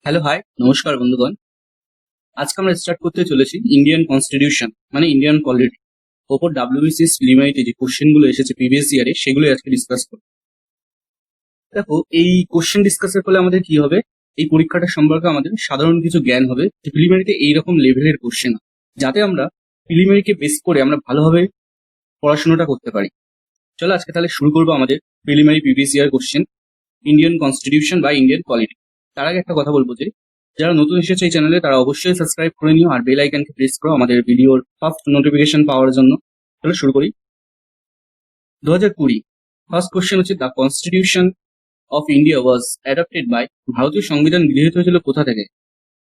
Hello hi নমস্কার বন্ধুগণ। আজকে আমরা স্টার্ট করতে চলেছি ইন্ডিয়ান কনস্টিটিউশন মানে ইন্ডিয়ান পলিটি ওপর ডাব্লিউবিসিএস প্রিলিমিনারিতে যে কোশ্চেনগুলো এসেছে প্রিভিয়াস ইয়ারে সেগুলো আজকে ডিসকাস করব। দেখো, এই কোশ্চেন ডিসকাসের ফলে আমাদের কি হবে, এই পরীক্ষাটা সম্পর্কে আমাদের সাধারণ কিছু জ্ঞান হবে যে প্রিলিমিনারিতে এইরকম লেভেলের কোশ্চেন, যাতে আমরা প্রিলিমিনারিকে বেস করে আমরা ভালোভাবে পড়াশোনাটা করতে পারি। চলো আজকে তাহলে শুরু করবো আমাদের preliminary previous year question Indian constitution বা ইন্ডিয়ান পলিটি। তার আগে একটা কথা বলবো যে যারা নতুন এসেছে এই চ্যানেলে তারা অবশ্যই সাবস্ক্রাইব করে নিও আর বেল আইকনকে প্রেস করো আমাদের ভিডিওর ফার্স্ট নোটিফিকেশন পাওয়ার জন্য। তাহলে শুরু করি। 2020 ফার্স্ট কোশ্চেন হচ্ছে, the constitution of India was adopted by, ভারতীয় সংবিধান গৃহীত হয়েছিল কোথা থেকে?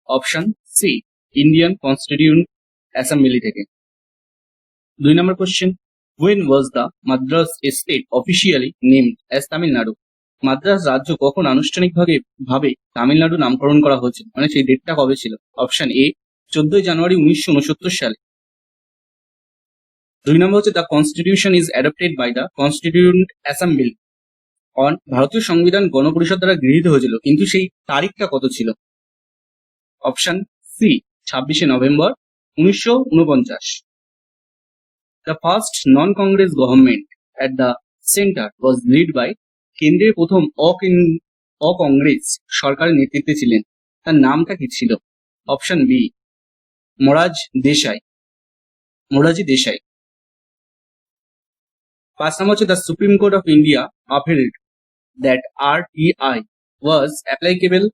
Option C, Indian constituent assembly থেকে। 2 নম্বর question, when was the Madras state officially named as Tamil Nadu? Madras রাজ্য কখন আনুষ্ঠানিকভাবে তামিলনাড়ু নামকরণ করা হয়েছিল, মানে সেই ডেটটা কবে ছিল? অপশন এ, 14 জানুয়ারি 1969 সালে। 2 নম্বর হচ্ছে, the constitution is adopted by the constituent assembly on, ভারতীয় সংবিধান গণপরিষদ দ্বারা গৃহীত হয়েছিল কিন্তু সেই তারিখটা কত ছিল? অপশন সি, 26শে November 1949। The first non Congress government at the centre was lead by, কেন্দ্রের প্রথম অকংগ্রেস সরকারের নেতৃত্বে ছিলেন, তার নামটা কি ছিল? Option B, Morarji Desai. 5 নম্বর হচ্ছে, the supreme court of India upheld that RTI was applicable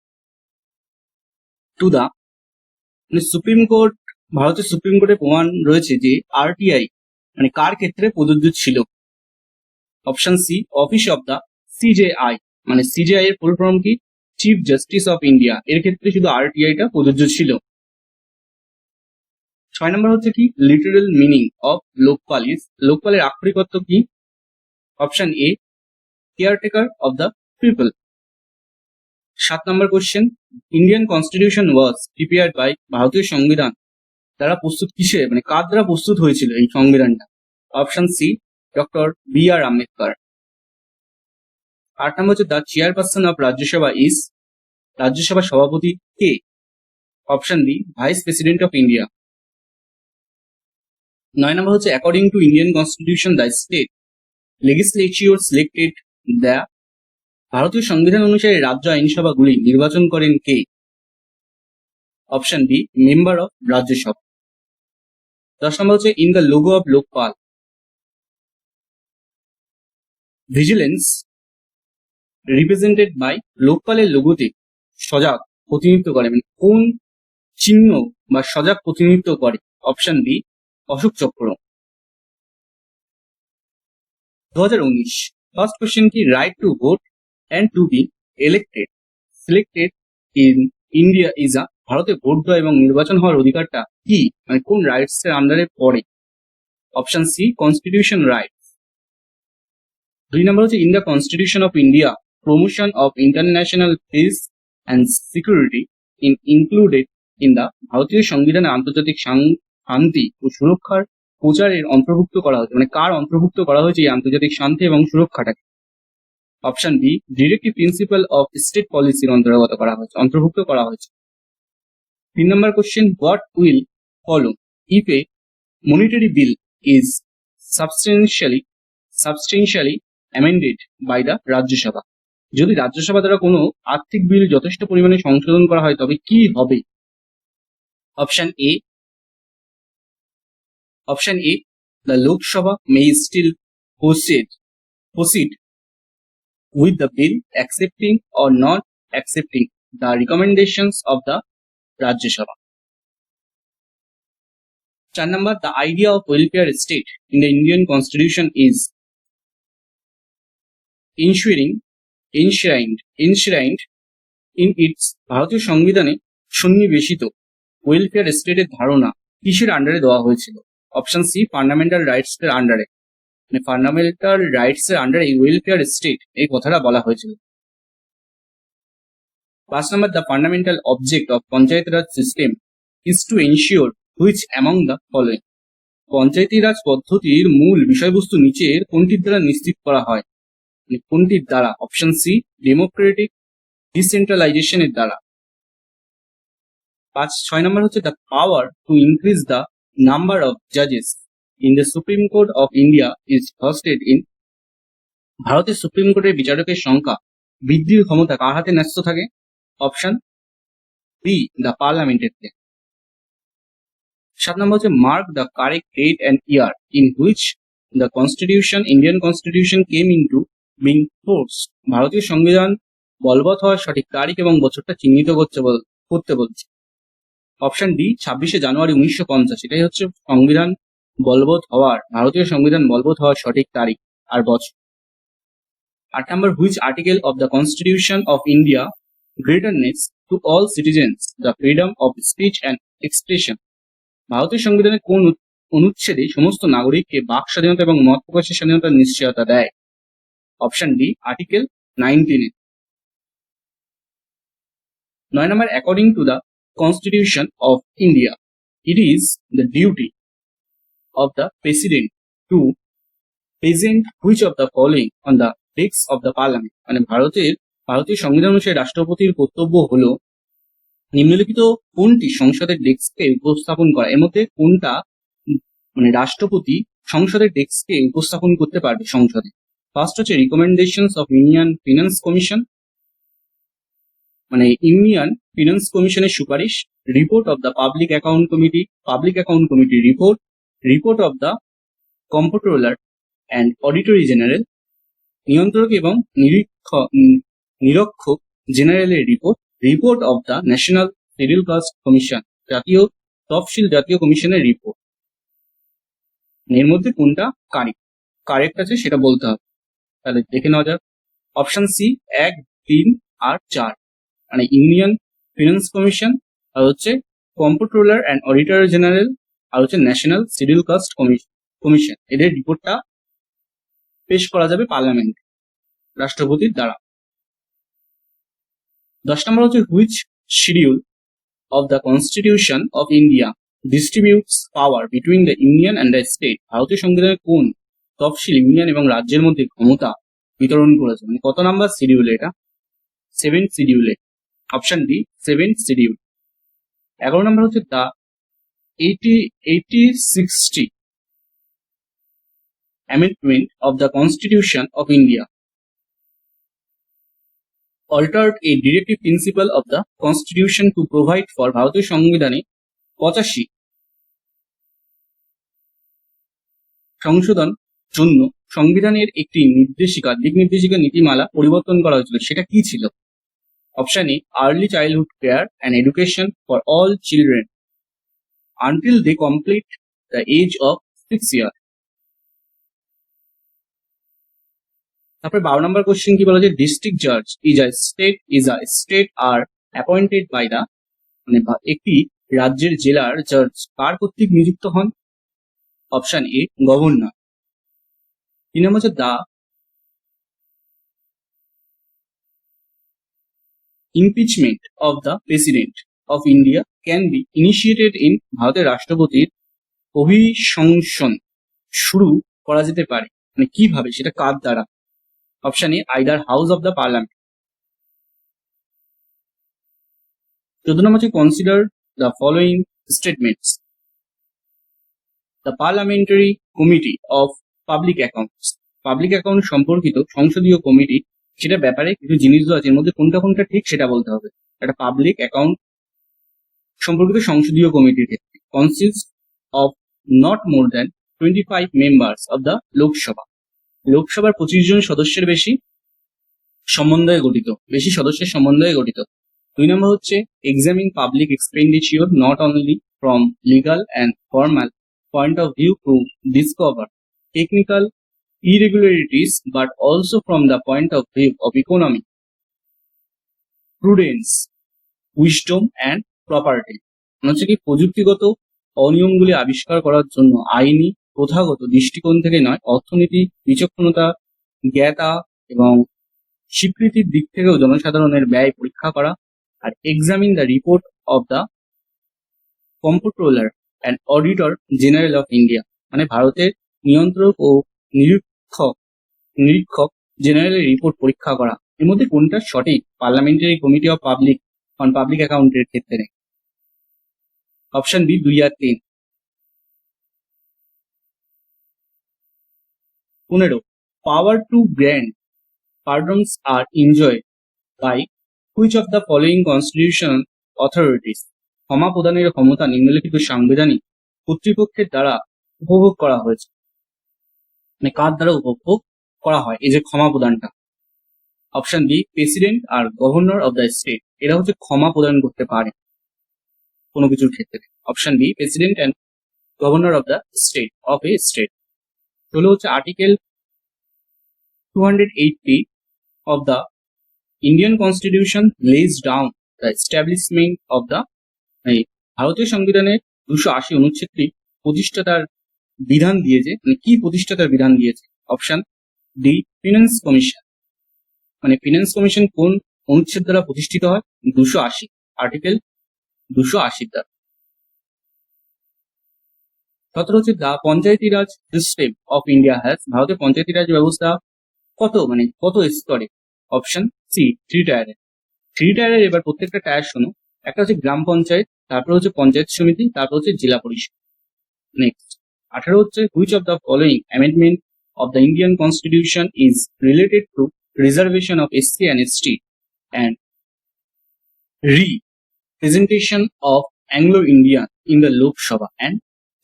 to the, Supreme Court, ভারতের সুপ্রিম কোর্টে প্রমাণ রয়েছে যে আরটিআই মানে কার ক্ষেত্রে প্রযোজ্য ছিল? Option C, office of the CJI, মানে সিজেআই এর ফুল ফর্ম কি? চিফ জাস্টিস অফ ইন্ডিয়া, এর ক্ষেত্রে শুধু আরটিআইটা প্রযোজ্য ছিল। 6 নম্বর হচ্ছে কি, literal meaning of Lokpal is, লোকপালের আক্ষরিক অর্থ কি? Option A, caretaker of the people. 7 নম্বর question, Indian constitution was prepared by, ভারতীয় সংবিধান দ্বারা প্রস্তুত কিসে, মানে কার দ্বারা প্রস্তুত হয়েছিল এই সংবিধানটা? Option C, doctor B R Ambedkar. 8 নম্বর হচ্ছে, the chairperson of Rajya Sabha is, রাজ্যসভার সভাপতি কে? Option B, vice president of India. 9 নম্বর হচ্ছে, according to Indian constitution the state legislature selected the, ভারতীয় সংবিধান অনুসারে রাজ্য আইনসভাগুলি নির্বাচন করেন কে? Option B, member of Rajya Sabha. 10 নম্বর হচ্ছে, in the logo of Lokpal vigilance represented by, লোকপালের লোগোতে সজাগ প্রতিনিধিত্ব করে, মানে কোন চিহ্ন বা সজাগ প্রতিনিধিত্ব করে? Option B, Ashok Chakra. 2019 first question কি, right to vote and to be elected selected in India is a, ভারতে ভোট দেওয়া এবং নির্বাচন হওয়ার অধিকারটা কি, মানে কোন রাইটস এর আন্ডারে পড়ে? Option C, constitution rights. 2 নম্বর হচ্ছে, in the constitution of India promotion of international peace and security included in the, ভারতীয় সংবিধানে আন্তর্জাতিক শান্তি ও সুরক্ষার প্রচারের অন্তর্ভুক্ত করা হয়েছে, মানে কার অন্তর্ভুক্ত করা হয়েছে এই আন্তর্জাতিক শান্তি এবং সুরক্ষাটাকে? Option B, directive principal of state পলিসির অন্তর্ভুক্ত করা হয়েছে। 3 নম্বর question, what will follow if a monetary bill is substantially amended by the Rajya Sabha, যদি রাজ্যসভা দ্বারা কোনো আর্থিক বিল যথেষ্ট পরিমাণে সংশোধন করা হয় তবে কি হবে? Option A, the Lok Sabha may still proceed with the bill accepting or not accepting the recommendations of the Rajya Sabha. 4 number, the idea of welfare state in the Indian constitution is enshrined in its, ভারতীয় সংবিধানে সন্নিবেশিত welfare স্টেটের ধারণা কিসের আন্ডারে দেওয়া হয়েছিল? Option C, fundamental rights এর আন্ডারে, মানে ফান্ডামেন্টাল রাইটস এর আন্ডারে ওয়েলফেয়ার স্টেট এই কথাটা বলা হয়েছিল। 5 নম্বর, the fundamental object of panchayat raj system is to ensure which among the following, Panchayati Raj পদ্ধতির মূল বিষয়বস্তু নিচের কোনটির দ্বারা নিশ্চিত করা হয়, মানে কোনটির দ্বারা? অপশন সি, ডেমোক্রেটিক ডিসেন্ট্রালাইজেশনের দ্বারা। ছয় নম্বর হচ্ছে the power to increase the number of জাজেস in the supreme court of India is vested in. ভারতের সুপ্রিম কোর্টের বিচারকের সংখ্যা বৃদ্ধির ক্ষমতা কার হাতে ন্যস্ত থাকে? অপশন বি, দ্য পার্লামেন্টের। 7 নম্বর হচ্ছে mark the correct date and year in which the constitution Indian constitution came into being force. ভারতীয় সংবিধান বলবৎ হওয়ার সঠিক তারিখ এবং বছরটা চিহ্নিত করতে বলছে। অপশন ডি, 26শে জানুয়ারি 1950। এটাই হচ্ছে সংবিধান বলবৎ হওয়ার, ভারতীয় সংবিধান বলবৎ হওয়ার সঠিক তারিখ আর বছর। 8 নম্বর, which article of the constitution of India guarantees to all citizens the freedom of speech and expression. ভারতীয় সংবিধানের কোন অনুচ্ছেদে সমস্ত নাগরিককে বাক স্বাধীনতা এবং মত প্রকাশের স্বাধীনতার নিশ্চয়তা দেয়? Option D, article 19। 9 number, according to the constitution of India it is the duty of the president two present which of the following on the desk of the parliament. মানে ভারতীয় সংবিধান অনুসারে রাষ্ট্রপতির কর্তব্য হলো নিম্নলিখিত কোনটি সংসদের ডেস্ককে উপস্থাপন করা। এর মধ্যে কোনটা মানে রাষ্ট্রপতি সংসদের ডেস্ককে উপস্থাপন করতে পারবে সংসদে? ফার্স্ট হচ্ছে recommendations of union finance commission, মানে ইউনিয়ন ফিনান্স কমিশনের সুপারিশ, report of the public account committee report, report of the comptroller and auditor general, নিয়ন্ত্রক এবং নিরীক্ষক জেনারেলের report, report of the national schedule caste commission, জাতীয় কমিশনের রিপোর্ট। এর মধ্যে কোনটা কারেক্ট আছে সেটা বলতে হবে। তাহলে দেখে নেওয়া যাক। অপশন সি 1, 3 আর 4, মানে ইউনিয়ন ফিনান্স কমিশন, আর হচ্ছে কম্পট্রোলার অ্যান্ড অডিটর জেনারেল, আর হচ্ছে ন্যাশনাল শিডিউল কাস্ট কমিশন। এদের রিপোর্টটা পেশ করা যাবে পার্লামেন্টে রাষ্ট্রপতির দ্বারা। 10 নম্বর হচ্ছে which schedule of the constitution of India distributes power between the union and the state. ভারতীয় সংবিধানের কোন তফসিল ইউনিয়ন এবং রাজ্যের মধ্যে ক্ষমতা বিতরণ করেছে? মানে কত নাম্বার শিডিউলে এটা? 7th শিডিউলে। Option D, 7th schedule. 11 নম্বর হচ্ছে the 80-60 amendment of the Constitution of India altered a directive principle of the Constitution to provide for ভারতীয় সংবিধানে 85 সংশোধন জন্য সংবিধানের একটি দিক নির্দেশিকা নীতিমালা পরিবর্তন করা হয়েছিল। সেটা কি ছিল? Option A, early childhood care and education for all children until they complete the age of 6 years। তারপরে 12 নম্বর কোশ্চেন কি বলা যায়? ডিস্ট্রিক্ট জাজ is a state are appointed by the, মানে একটি রাজ্যের জেলার জাজ কার কর্তৃক নিযুক্ত হন? Option A, governor. 3 নম্বর হচ্ছে the impeachment of the president of India can be initiated in. ভারতের রাষ্ট্রপতির অভিশংসন শুরু করা যেতে পারে, মানে কিভাবে, সেটা কার দ্বারা? Option A, either house of the parliament. 14 নম্বর হচ্ছে consider the following statements. The parliamentary committee of public accounts, public account সম্পর্কিত সংসদীয় কমিটি, সেটা ব্যাপারে কিছু জিনিসগুলো আছে, এর মধ্যে কোনটা ঠিক সেটা বলতে হবে। একটা পাবলিক অ্যাকাউন্ট সম্পর্কিত সংসদীয় কমিটির ক্ষেত্রে consist of not more than 25 members of the Lok Sabha. লোকসভার 25 জন সদস্যের বেশি সদস্যের সমন্বয়ে গঠিত। 2 নম্বর হচ্ছে examine public expenditure not only from legal and formal point of view to discover technical irregularities but also from the point of view of economy, prudence, wisdom and property। হচ্ছে কি প্রযুক্তিগত অনিয়মগুলি আবিষ্কার করার জন্য আইনি প্রথাগত দৃষ্টিকোণ থেকে নয়, অর্থনীতি, বিচক্ষণতা, জ্ঞাতা এবং স্বীকৃতির দিক থেকেও জনসাধারণের ব্যয় পরীক্ষা করা। আর examine the report of the comptroller and auditor general of India, মানে ভারতের নিয়ন্ত্রক ও নিরীক্ষক জেনারেলের রিপোর্ট পরীক্ষা করা। এর মধ্যে কোনটা সঠিক পার্লামেন্টারি কমিটি অফ পাবলিক অ্যাকাউন্টের ক্ষেত্রে? অপশন বি 2 আর 3। 15, power to grant pardons are enjoyed by which of the following constitutional authorities? ক্ষমা প্রদানের ক্ষমতা নিম্নলিখিত সাংবিধানিক কর্তৃপক্ষের দ্বারা উপভোগ করা হয়েছে। মানে কার দ্বারা উপভোগ করা হয় এই যে ক্ষমা প্রদানটা? অপশন বি প্রেসিডেন্ট আর গভর্নর অফ দ্য স্টেট, এরা হচ্ছে ক্ষমা প্রদান করতে পারে কোনো কিছুর ক্ষেত্রে। Option B president and governor of the state of a state. চলে হচ্ছে article 280 of the Indian Constitution lays down the establishment of the ভারতীয় সংবিধানের 280 অনুচ্ছেদটি প্রতিষ্ঠাতার বিধান দিয়েছে, মানে কি প্রতিষ্ঠাতার বিধান দিয়েছে? Option D finance commission. মানে ফিনান্স কমিশন কোন অনুচ্ছেদ দ্বারা প্রতিষ্ঠিত হয়? 280, আর্টিকেল 280 দ্বারা। 17 হচ্ছে the Panchayati Raj system of India has, ভারতের পঞ্চায়েতি রাজ ব্যবস্থা কত স্তরে? Option C 3 টায়ারে। 3 টায়ারের এবার প্রত্যেকটা টায়ার শোনো। একটা হচ্ছে গ্রাম পঞ্চায়েত, তারপর হচ্ছে পঞ্চায়েত সমিতি, তারপর হচ্ছে জেলা পরিষদ। নেক্সট 18 হচ্ছে which of the following amendment of the Indian constitution is related to reservation of SC and ST and representation of Anglo-Indian in the Lok Sabha and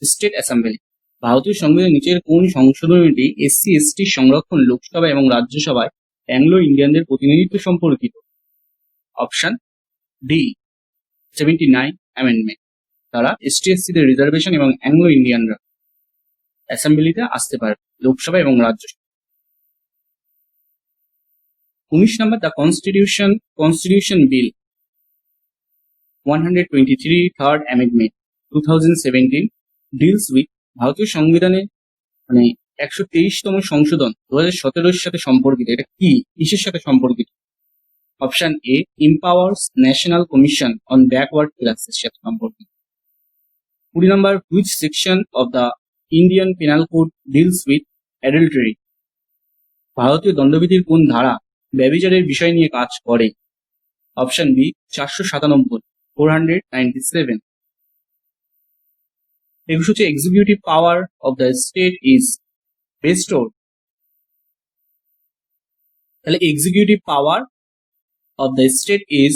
State Assembly? ভারতীয় সংবিধানের নিচের কোন সংশোধনীটি SC/ST সংরক্ষণ লোকসভা এবং রাজ্যসভায় অ্যাংলো ইন্ডিয়ানদের প্রতিনিধিত্ব সম্পর্কিত? অপশন ডি 79 অ্যামেন্ডমেন্ট দ্বারা ST/SC দের রিজার্ভেশন এবং অ্যাংলো ইন্ডিয়ানরা অ্যাসেম্বলিতে আসতে পারে, লোকসভা এবং রাজ্যসভা। 19 নম্বর the constitution bill 123 third amendment 2017 deals with, ভারতীয় সংবিধানে মানে 123তম সংশোধন 2017 সাথে সম্পর্কিত। এটা কি কিসের সাথে সম্পর্কিত? Option A empowers national commission on backward ক্লাসের সাথে সম্পর্কিত। 20 নম্বর which section of the Indian penal code deals with adultery, ভারতীয় দণ্ডবিধির কোন ধারা ব্যভিচারের বিষয় নিয়ে কাজ করে? Option B 497 497। 21 হচ্ছে executive power of the state is bestowed, তাহলে executive power of the state is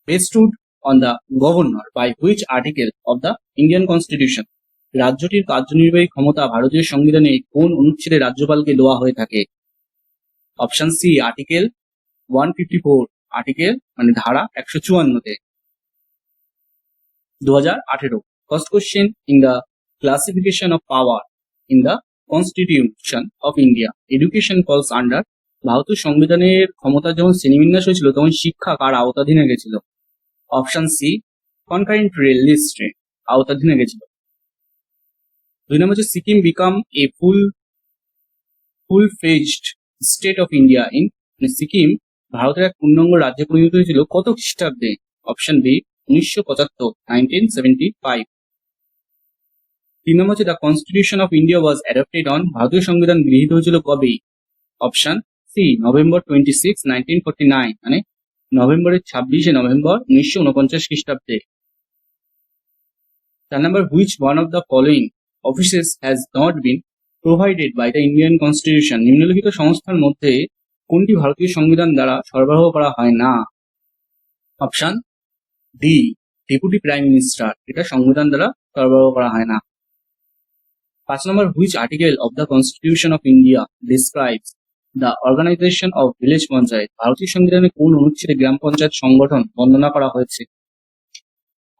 bestowed on the governor by which article of the Indian Constitution? রাজ্যটির কার্যনির্বাহী ক্ষমতা ভারতীয় সংবিধানে কোন অনুচ্ছেদে রাজ্যপালকে দেওয়া হয়ে থাকে? অপশন সি আর্টিকেল 154, আর্টিকেল মানে ধারা 154-তে। 2018 first question in the classification of power in the constitution of India education false under, ভারতীয় সংবিধানের ক্ষমতা যখন শ্রেণীবিন্যাস হয়েছিল তখন শিক্ষা কার আওতাধীনে গেছিল? অপশন সি কনকারেন্ট লিস্টে আওতাধীনে গেছিল। 2 নম্বর হচ্ছে Sikkim became a full fledged state of India in, Sikkim ভারতের এক পূর্ণাঙ্গ রাজ্যে পরিণত হয়েছিল কত খ্রিস্টাব্দে? Option B 1975 1975। 3 নম্বর হচ্ছে the constitution of India was adopted on, ভারতীয় সংবিধান গৃহীত হয়েছিল কবে? অপশন সি নভেম্বর 26 1949, মানে নভেম্বরের 26শে নভেম্বর 1949 খ্রিস্টাব্দে। 4 নম্বর which one of the following offices has not been provided by the Indian constitution, নিম্নলিখিত সংস্থার মধ্যে কোনটি ভারতীয় সংবিধান দ্বারা সরবরাহ করা হয় না? Option D deputy prime minister, এটা সংবিধান দ্বারা সরবরাহ করা হয় না। 5 নম্বর which article of the constitution of India describes the organisation of village panchayat, ভারতীয় সংবিধানে কোন অনুচ্ছেদে গ্রাম পঞ্চায়েত সংগঠন বর্ণনা করা হয়েছে?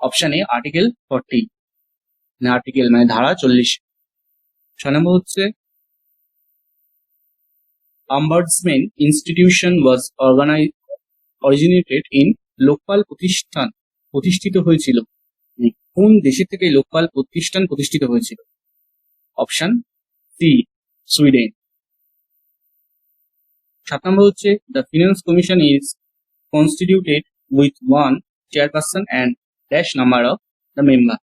অপশন এ আর্টিকেল 40, মানে আর্টিকেল মানে ধারা 40। 6 নম্বর হচ্ছে ombudsman institution was originated in, Lokpal প্রতিষ্ঠান প্রতিষ্ঠিত হয়েছিল কোন দেশের থেকে লোকপাল প্রতিষ্ঠান প্রতিষ্ঠিত হয়েছিল? Option C Sweden. 7 নম্বর হচ্ছে the finance commission is constituted with 1 chairperson and dash number of the member,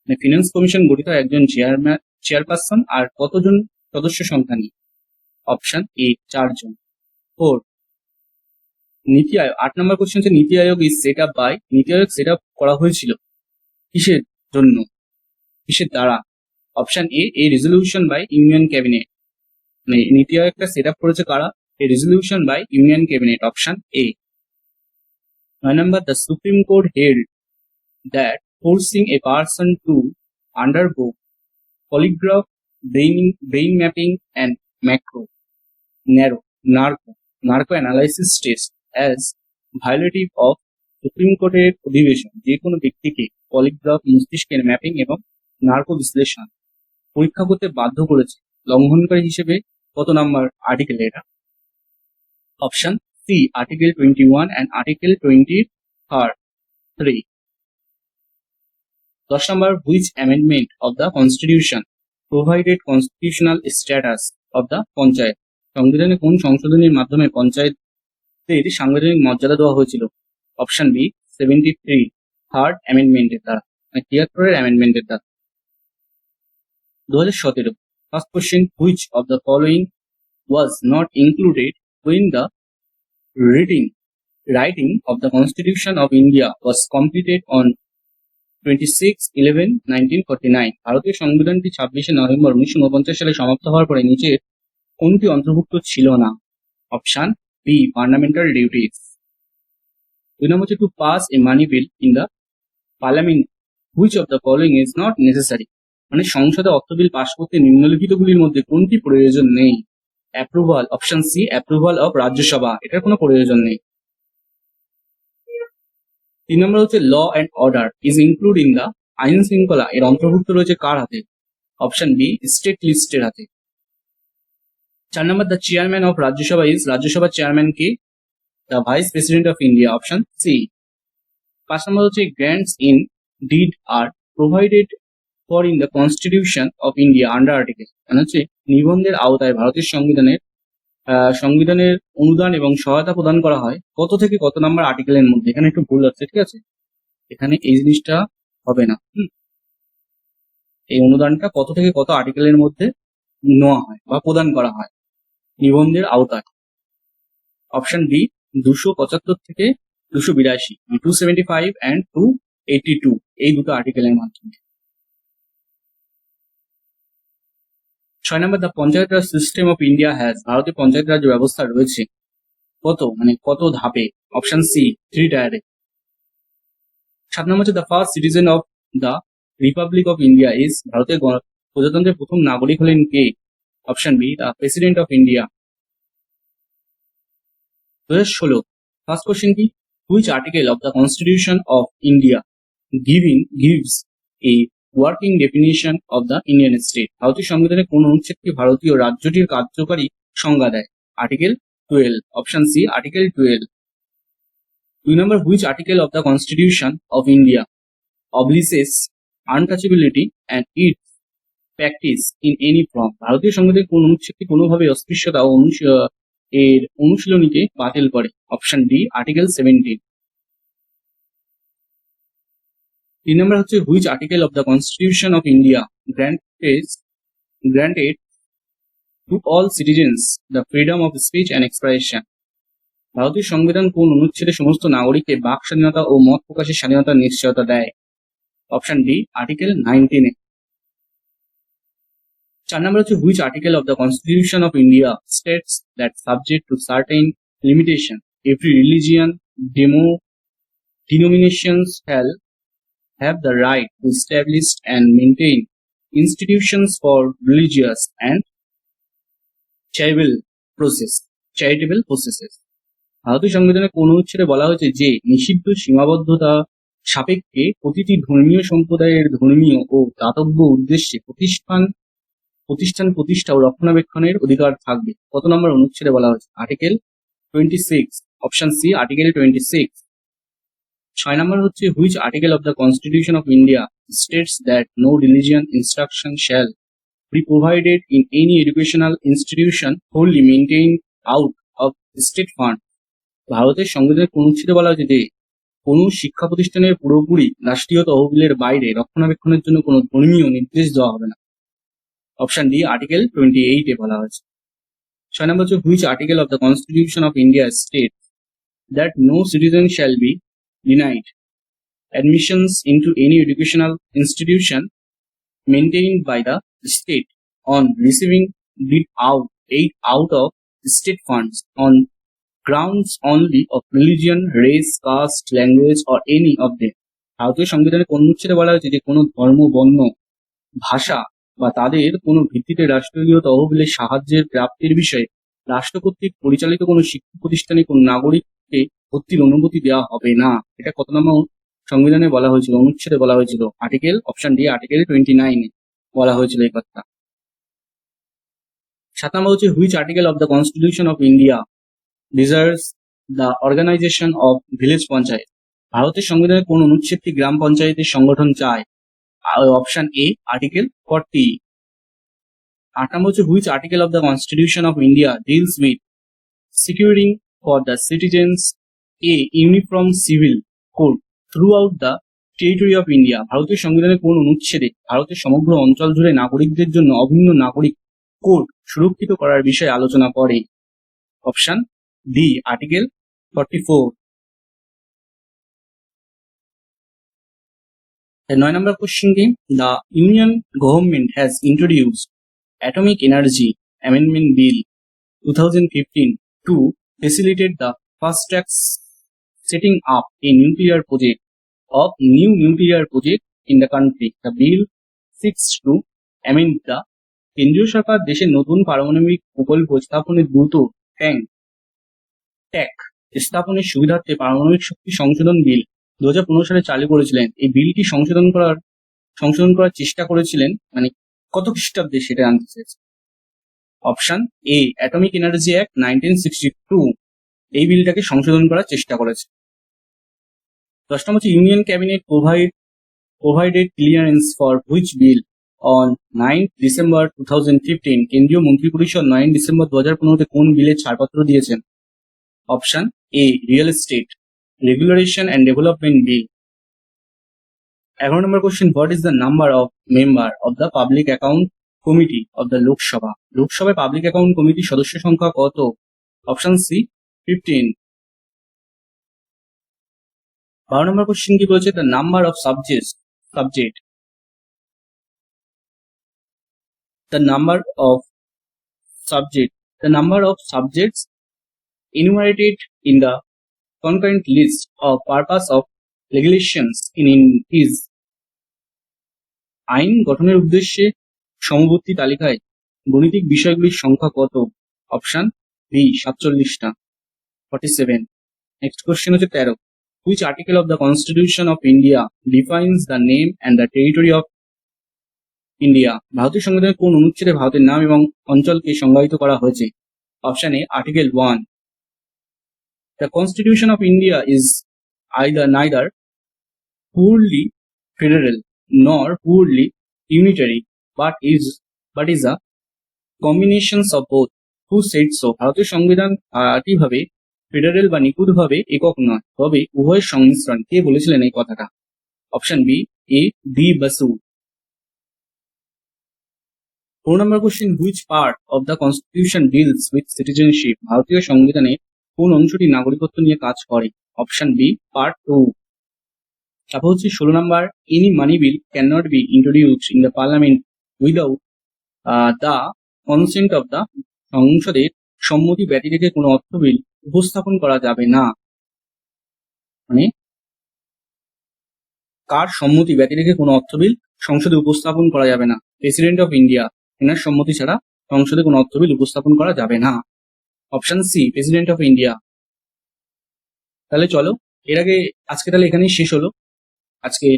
মানে ফিনান্স কমিশন গঠিত হয় একজন চেয়ারপারসন আর কতজন সদস্য সংখ্যা নিয়ে? অপশন এ 4 জন। 4 নীতি আয়োগ। 8 নম্বর কোশ্চেন হচ্ছে নীতি আয়োগ ইজ সেট আপ বাই, নীতি আয়োগ সেট আপ করা হয়েছিল কিসের জন্য কিসের দ্বারা? Option A resolution by union cabinet, মানে নীতি আয়োগটা সেট আপ করেছে কারা? A resolution by union cabinet, option A. 9 number, the Supreme Court held that forcing a person to undergo polygraph, brain mapping, and narco analysis test as violative of supreme কোর্টের অধিবেশন যে কোনো ব্যক্তিকে polygraph, মস্তিষ্কের mapping এবং narco বিশ্লেষণ পরীক্ষা করতে বাধ্য করেছে লঙ্ঘনকারী হিসেবে কত নাম্বার আর্টিকেল এটা? Option C, article 21 and article 23. 10 number, which amendment of the constitution provided constitutional status of the panchayat? সংবিধানে কোন সংশোধনীর মাধ্যমে পঞ্চায়েতের সাংবিধানিক মর্যাদা দেওয়া হয়েছিল? অপশন বি, 73 থার্ড অ্যামেন্ডমেন্টের দ্বারা, মানে 73 অ্যামেন্ডমেন্টের দ্বারা। 2017 first question, which of the following was not included when the writing of the Constitution of India was completed on 26/11/1949? ভারতীয় সংবিধানটি 26শে নভেম্বর 1949 সালে সমাপ্ত হওয়ার পরে নিচের কোনটি অন্তর্ভুক্ত ছিল না? Option B, parliamental duties. 2 number, to pass a money bill in the parliament, which of the following is not necessary? মানে সংসদে অর্থ বিল পাশ করতে নিম্নলিখিতগুলির মধ্যে কোনটি প্রয়োজন নেই? Approval, option C, approval of Rajya Sabha, এটার কোনো প্রয়োজন নেই। 3 নম্বর হচ্ছে law and order is include in the, আইন শৃঙ্খলা এর অন্তর্ভুক্ত রয়েছে কার হাতে? অপশন বি, স্টেট লিস্টের হাতে। 4 number, the chairman of Rajya Sabha is, রাজ্যসভার চেয়ারম্যান কে? The vice president of India, option C. 5 নম্বর হচ্ছে grants in aid are provided for in the constitution of India under article, মানে হচ্ছে নিবন্ধের আওতায় ভারতের সংবিধানের অনুদান এবং সহায়তা প্রদান করা হয় কত থেকে কত নাম্বার আর্টিকেলের মধ্যে? এখানে একটু ভুল হচ্ছে, ঠিক আছে, এখানে এই জিনিসটা হবে না। এই অনুদানটা কত থেকে কত আর্টিকেলের মধ্যে নেওয়া হয় বা প্রদান করা হয় নিবন্ধের আওতায়? অপশন বি, 275 থেকে 282, 275 and 282, এই দুটো আর্টিকেলের মাধ্যমে। 6 number, the panchayat raj system of India has, ভারতে পঞ্চায়েত রাজ ব্যবস্থা রয়েছে কত, মানে কত ধাপে? Option C, 3 টায়ারে। 7 নম্বর হচ্ছে the first citizen of the republic of India is, ভারতের প্রজাতন্ত্রের প্রথম নাগরিক হলেন কে? Option B, the president of India. 2016 first question কি, which article of the constitution of India gives a working definition of the Indian state? ভারতীয় সংবিধানের কোন অনুচ্ছেদটি ভারতীয় রাজ্যটির কার্যকারী সংজ্ঞা দেয়? Article 12, option C, article 12। 2 number, which article of the constitution of India abolishes untouchability and it's practice in any form? ভারতীয় সংবিধানের কোন অনুচ্ছেদটি কোনোভাবে অস্পৃশ্যতা ও এর অনুশীলনীকে বাতিল করে? Option D, article 17। 3 নম্বর হচ্ছে which article of the constitution of India granted two all citizens the freedom of speech and expression? ভারতীয় সংবিধান কোন অনুচ্ছেদে সমস্ত নাগরিককে বাক স্বাধীনতা ও মত প্রকাশের স্বাধীনতার নিশ্চয়তা দেয়? Option D, article 19। 4 নম্বর হচ্ছে which article of the constitution of India states that subject to certain limitation every religion denomination shall have the right to establish and maintain institutions for religious and charitable processes? ভারতীয় সংবিধানে কোন অনুচ্ছেদে বলা হয়েছে যে নিষিদ্ধ সীমাবদ্ধতা সাপেক্ষে প্রতিটি ধর্মীয় সম্প্রদায়ের ধর্মীয় ও দাতব্য উদ্দেশ্যে প্রতিষ্ঠা ও রক্ষণাবেক্ষণের অধিকার থাকবে? কত নম্বর অনুচ্ছেদে বলা হয়েছে? Article 26, option C, article 26। 6 নম্বর হচ্ছে which article of the constitution of India states that no religion instruction shall be provided in any educational institution wholly maintained out of state fund? ভারতের সংবিধানের কোন অনুচ্ছেদে বলা হয়েছে যে কোনো শিক্ষা প্রতিষ্ঠানের পুরোপুরি রাষ্ট্রীয় তহবিলের বাইরে রক্ষণাবেক্ষণের জন্য কোনো ধর্মীয় নির্দেশ দেওয়া হবে না? অপশন ডি, আর্টিকেল 28 এ বলা হয়েছে। 6 নম্বর হচ্ছে which article of the constitution of India state that no citizen shall be denied admissions into any educational institution maintained by the state on receiving bid out aid out of state funds on grounds only of religion, race, caste, language or any of them. ভারতীয় সংবিধানে কোন অনুচ্ছেদে বলা হয়েছে যে কোনো ধর্ম, বর্ণ, ভাষা বা তাদের কোনো ভিত্তিতে রাষ্ট্রীয় তহবিলের সাহায্যের প্রাপ্তির বিষয়ে রাষ্ট্র কর্তৃক পরিচালিত কোনো শিক্ষা প্রতিষ্ঠানে কোনো নাগরিককে ভর্তির অনুমতি দেওয়া হবে না। এটা কত নম্বর সংবিধানে বলা হয়েছিল, অনুচ্ছেদে বলা হয়েছিল? আর্টিকেল, অপশন ডি, আর্টিকেল 29 বলা হয়েছিল এই কথা। 7 নম্বর হচ্ছে which article of the constitution of India deserves the organisation of village panchayat. ভারতের সংবিধানের কোন অনুচ্ছেদটি গ্রাম পঞ্চায়েতের সংগঠন চায়? Option A, article 40। 8 নম্বর হচ্ছে which article of the constitution of India deals with securing for the citizens A uniform civil code through out the territory of India. ভারতীয় সংবিধানের কোন অনুচ্ছেদে ভারতের সমগ্র অঞ্চল জুড়ে নাগরিকদের জন্য অভিন্ন নাগরিক কোড সুরক্ষিত করার বিষয়ে আলোচনা করে? Option D, article 44। 9 number question কি, the Union government has introduced Atomic Energy Amendment Bill 2015 to facilitate the fast track setting up a nuclear project of new nuclear project in the country. The bill seeks to amend the কেন্দ্রীয় সরকার দেশের নতুন পারমাণবিক প্রকল্প স্থাপনের দ্রুত ট্যাক স্থাপনের সুবিধার্থে পারমাণবিক শক্তি সংশোধন বিল 2015 সালে চালু করেছিলেন। এই বিলটি সংশোধন করার চেষ্টা করেছিলেন, মানে কত খ্রিস্টাব্দে সেটা জানতে চেয়েছে। Option A, atomic energy act 1962 এই বিলটাকে সংশোধন করার চেষ্টা করেছে। 10 নম্বর হচ্ছে union cabinet provided clearance for which bill on 9th December 2015। কেন্দ্রীয় মন্ত্রী পরিষদ 9 ডিসেম্বর 2015 কোন বিলের ছাড়পত্র দিয়েছেন? Option A, real estate regulation and development bill. 11 number question, what is the number of member of the public account committee of the Lok Sabha. লোকসভায় public account কমিটির সদস্য সংখ্যা কত? Option C, 15। 12 নম্বর কোশ্চেন কি বলছে, the number of subject the number of subjects enumerated in the concurrent list of purpose of regulations is আইন গঠনের উদ্দেশ্যে সমবর্তী তালিকায় গণিতিক বিষয়গুলির সংখ্যা কত? অপশন বি, 47টা, 47। নেক্সট কোশ্চেন হচ্ছে 13, which article of the Constitution of India defines the name and the territory of India. ভারতীয় সংবিধানের কোন অনুচ্ছেদে ভারতের নাম এবং অঞ্চলকে সংজ্ঞায়িত করা হয়েছে? Option A, article 1। The Constitution of India is neither purely federal nor purely unitary but is a combination of both. Who said so? ভারতীয় সংবিধান একইভাবে ফেডারেল বা নিখুঁতভাবে একক নয়, তবে উভয়ের সংমিশ্রণ। কে বলেছিলেন এই কথাটা? Option B, D Basu. 4 number question, which part of the constitution deals with citizenship. ভারতীয় সংবিধানে কোন অংশটি নাগরিকত্ব নিয়ে কাজ করে? Option B, part 2। তারপর হচ্ছে 16 number, any money bill can not be introduced in the parliament without the consent of the সংসদের সম্মতি ব্যতি রেখে কোনো অর্থ বিল উপস্থাপন করা যাবে না। মানে কার সম্মতি ব্যতি রেখে কোনো অর্থ বিল সংসদে উপস্থাপন করা যাবে না? প্রেসিডেন্ট অফ ইন্ডিয়া, এনার সম্মতি ছাড়া সংসদে কোনো অর্থ বিল উপস্থাপন করা যাবে না। Option C, president of India. তাহলে চলো, এর আগে আজকে তাহলে এখানেই শেষ হলো। আজকে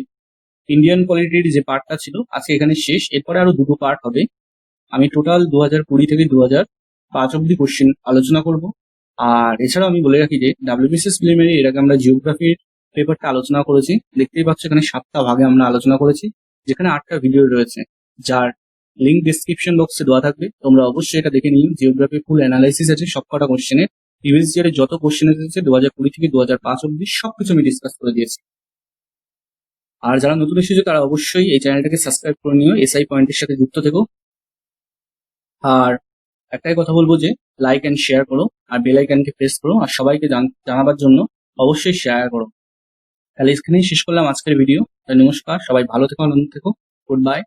ইন্ডিয়ান পলিটির যে পার্টটা ছিল আজকে এখানে শেষ। এরপরে আরো দুটো পার্ট হবে। আমি টোটাল 2020 থেকে 2005 অব্দি কোশ্চেন আলোচনা করব। আর এছাড়াও আমি বলে রাখি যে ডাব্লিউবিসিএস প্রিলিমিনারি এর আগে আমরা জিওগ্রাফির পেপারটা আলোচনা করেছি। দেখতেই পাচ্ছ এখানে 7টা ভাগে আমরা আলোচনা করেছি, যেখানে 8টা ভিডিও রয়েছে, যার লিঙ্ক ডিসক্রিপশন বক্সে দেওয়া থাকবে। তোমরা অবশ্যই এটা দেখে নিও। জিওগ্রাফি ফুল অ্যানালাইসিস আছে সবকটা কোশ্চেনের। প্রিভিয়াস ইয়ারে যত কোশ্চেন এসেছে 2020 থেকে 2005 অব্দি সবকিছু আমি ডিসকাস করে দিয়েছি। আর যারা নতুন এসেছে তারা অবশ্যই এই চ্যানেলটাকে সাবস্ক্রাইব করে নিও, এসআই পয়েন্টের সাথে যুক্ত থেকো। আর একটাই কথা বলবো যে লাইক অ্যান্ড শেয়ার করো, আর বেল আইকনকে প্রেস করো, আর সবাইকে জানাবার জন্য অবশ্যই শেয়ার করো। তাহলে এখানেই শেষ করলাম আজকের ভিডিও। নমস্কার, সবাই ভালো থেকো, আনন্দ থেকো, গুড বাই।